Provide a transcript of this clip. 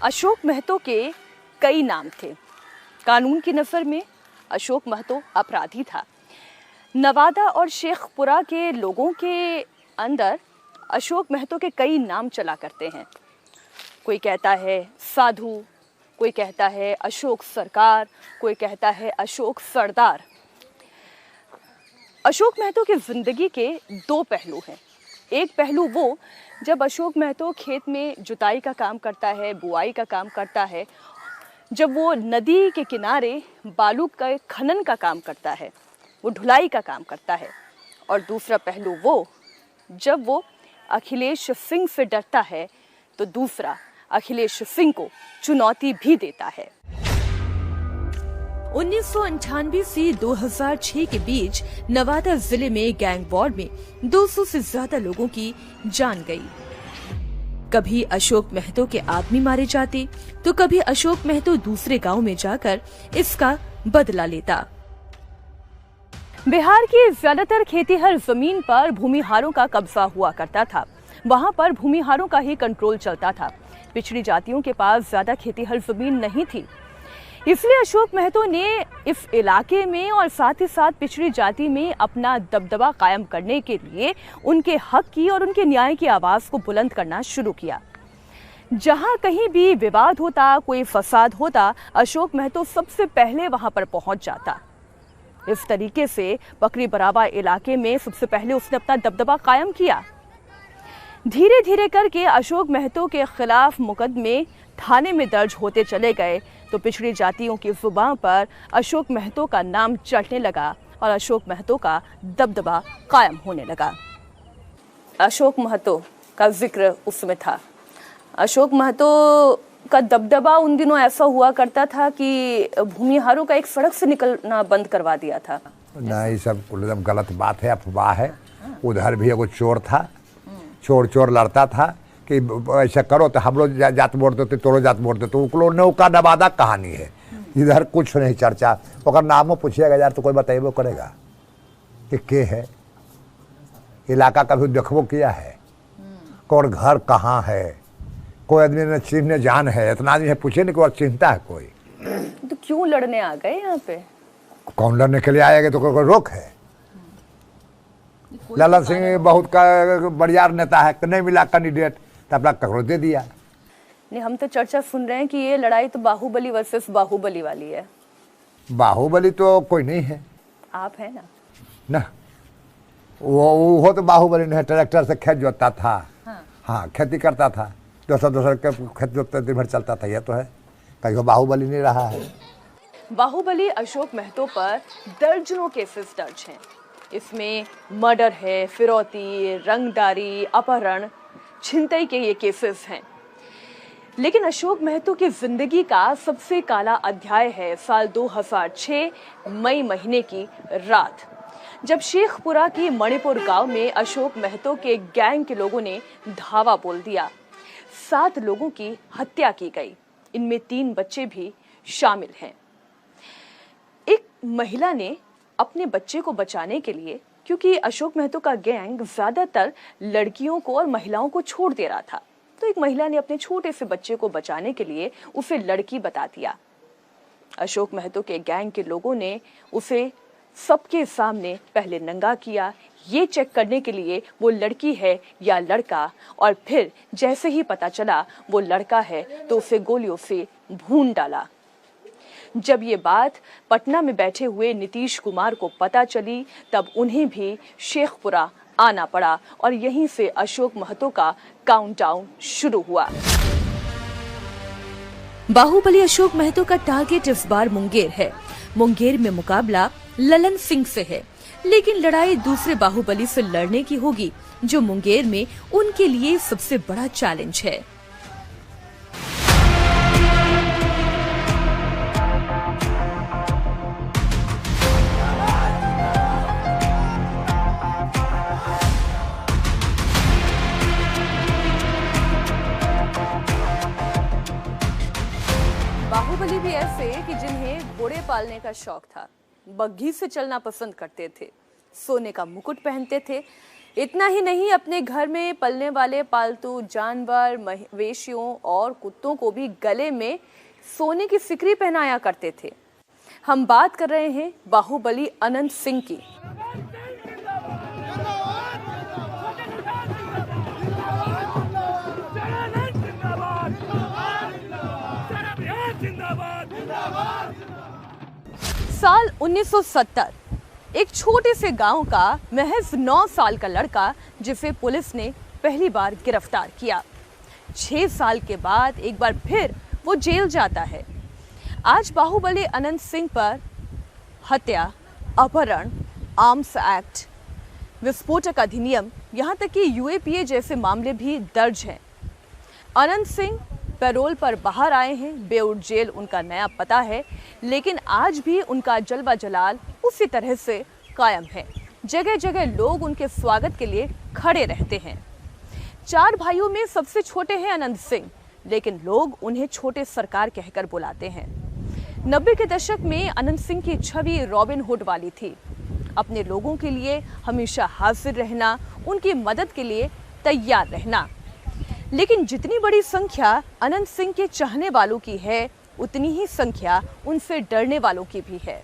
अशोक महतो के कई नाम थे। कानून की नज़र में अशोक महतो अपराधी था। नवादा और शेखपुरा के लोगों के अंदर अशोक महतो के कई नाम चला करते हैं। कोई कहता है साधु, कोई कहता है अशोक सरकार, कोई कहता है अशोक सरदार। अशोक महतो की जिंदगी के दो पहलू हैं। एक पहलू वो जब अशोक महतो खेत में जुताई का काम करता है, बुआई का काम करता है, जब वो नदी के किनारे बालू का खनन का काम करता है, वो ढुलाई का काम करता है। और दूसरा पहलू वो जब वो अखिलेश सिंह से डरता है तो दूसरा अखिलेश सिंह को चुनौती भी देता है। 1998 से 2006 के बीच नवादा जिले में गैंग वॉर में 200 से ज्यादा लोगों की जान गई। कभी अशोक महतो के आदमी मारे जाते तो कभी अशोक महतो दूसरे गांव में जाकर इसका बदला लेता। बिहार की ज्यादातर खेतीहर जमीन पर भूमिहारों का कब्जा हुआ करता था। वहां पर भूमिहारों का ही कंट्रोल चलता था। पिछड़ी जातियों के पास ज्यादा खेतीहर जमीन नहीं थी, इसलिए अशोक महतो ने इस इलाके में और साथ ही साथ पिछड़ी जाति में अपना दबदबा कायम करने के लिए उनके हक की और उनके न्याय की आवाज को बुलंद करना शुरू किया। जहां कहीं भी विवाद होता, कोई फसाद होता, अशोक महतो सबसे पहले वहां पर पहुंच जाता। इस तरीके से बकरी बरावा इलाके में सबसे पहले उसने अपना दबदबा कायम किया। धीरे धीरे करके अशोक महतो के खिलाफ मुकदमे थाने में दर्ज होते चले गए तो पिछड़ी जातियों की जुबान पर अशोक महतो का नाम चढ़ने लगा और अशोक महतो का दबदबा कायम होने लगा। अशोक महतो का जिक्र उसमें था। अशोक महतो का दबदबा उन दिनों ऐसा हुआ करता था कि भूमिहारों का एक सड़क से निकलना बंद करवा दिया था। नहीं, सब एकदम गलत बात है, अफवाह है। उधर भी एगो चोर था, चोर लड़ता था कि ऐसा करो तो हम लोग जात वोट देते, तोरो जात वोट देते। उकलो नौका नवादा कहानी है, इधर कुछ नहीं चर्चा। और नामों पूछिएगा यार तो कोई बताइबो करेगा कि के है, इलाका कभी देखबो किया है, और घर कहाँ है, कोई आदमी ने चिन्ह जान है, इतना आदमी है पूछे नहीं, कोई चिंता है कोई। तो क्यों लड़ने आ गए यहाँ पे? कौन लड़ने के लिए आएगा? तो कोई रोक है? ललन सिंह बहुत का बढ़िया नेता है, नहीं मिला कैंडिडेट तो अपना ककरो दे दिया। नहीं, हम तो चर्चा सुन रहे हैं कि ये लड़ाई तो बाहुबली वर्सेस बाहुबली वाली है। बाहुबली तो कोई नहीं है। आप है ना? ना, वो तो बाहुबली नहीं है। ट्रैक्टर से खेत जोतता था। हाँ, खेती करता था, दूसरा के खेत जोतते दिन भर चलता था। ये तो है, कहीं बाहुबली नहीं रहा है। बाहुबली अशोक महतो पर दर्जनों केसेस दर्ज हैं। इसमें मर्डर है, फिरौती, रंगदारी, अपहरण, छिनतई के ये केसेस हैं। लेकिन अशोक महतो की जिंदगी का सबसे काला अध्याय है साल 2006 मई महीने की रात, जब शेखपुरा की मणिपुर गांव में अशोक महतो के गैंग के लोगों ने धावा बोल दिया। 7 लोगों की हत्या की गई, इनमें 3 बच्चे भी शामिल हैं। एक महिला ने अपने बच्चे को बचाने के लिए, क्योंकि अशोक महतो का गैंग ज्यादातर लड़कियों को और महिलाओं को छोड़ दे रहा था, तो एक महिला ने अपने छोटे से बच्चे को बचाने के लिए उसे लड़की बता दिया। अशोक महतो के गैंग के लोगों ने उसे सबके सामने पहले नंगा किया, ये चेक करने के लिए वो लड़की है या लड़का, और फिर जैसे ही पता चला वो लड़का है तो उसे गोलियों से भून डाला। जब ये बात पटना में बैठे हुए नीतीश कुमार को पता चली तब उन्हें भी शेखपुरा आना पड़ा और यहीं से अशोक महतो का काउंटडाउन शुरू हुआ। बाहुबली अशोक महतो का टारगेट इस बार मुंगेर है। मुंगेर में मुकाबला ललन सिंह से है, लेकिन लड़ाई दूसरे बाहुबली से लड़ने की होगी जो मुंगेर में उनके लिए सबसे बड़ा चैलेंज है। बाहुबली भी ऐसे कि जिन्हें घोड़े पालने का शौक था, बग्घी से चलना पसंद करते थे, सोने का मुकुट पहनते थे, इतना ही नहीं, अपने घर में पलने वाले पालतू जानवर, मवेशियों और कुत्तों को भी गले में सोने की सिकरी पहनाया करते थे। हम बात कर रहे हैं बाहुबली अनंत सिंह की। साल 1970, एक छोटे से गांव का महज 9 साल का लड़का जिसे पुलिस ने पहली बार गिरफ्तार किया। 6 साल के बाद एक बार फिर वो जेल जाता है। आज बाहुबली अनंत सिंह पर हत्या, अपहरण, आर्म्स एक्ट, विस्फोटक अधिनियम, यहाँ तक कि यूएपीए जैसे मामले भी दर्ज हैं। अनंत सिंह पैरोल पर बाहर आए हैं। बेउड जेल उनका नया पता है, लेकिन आज भी उनका जलवा जलाल उसी तरह से कायम है। जगह जगह लोग उनके स्वागत के लिए खड़े रहते हैं। 4 भाइयों में सबसे छोटे हैं अनंत सिंह, लेकिन लोग उन्हें छोटे सरकार कहकर बुलाते हैं। 90 के दशक में अनंत सिंह की छवि रॉबिन हुड वाली थी। अपने लोगों के लिए हमेशा हाजिर रहना, उनकी मदद के लिए तैयार रहना। लेकिन जितनी बड़ी संख्या अनंत सिंह के चाहने वालों की है, उतनी ही संख्या उनसे डरने वालों की भी है।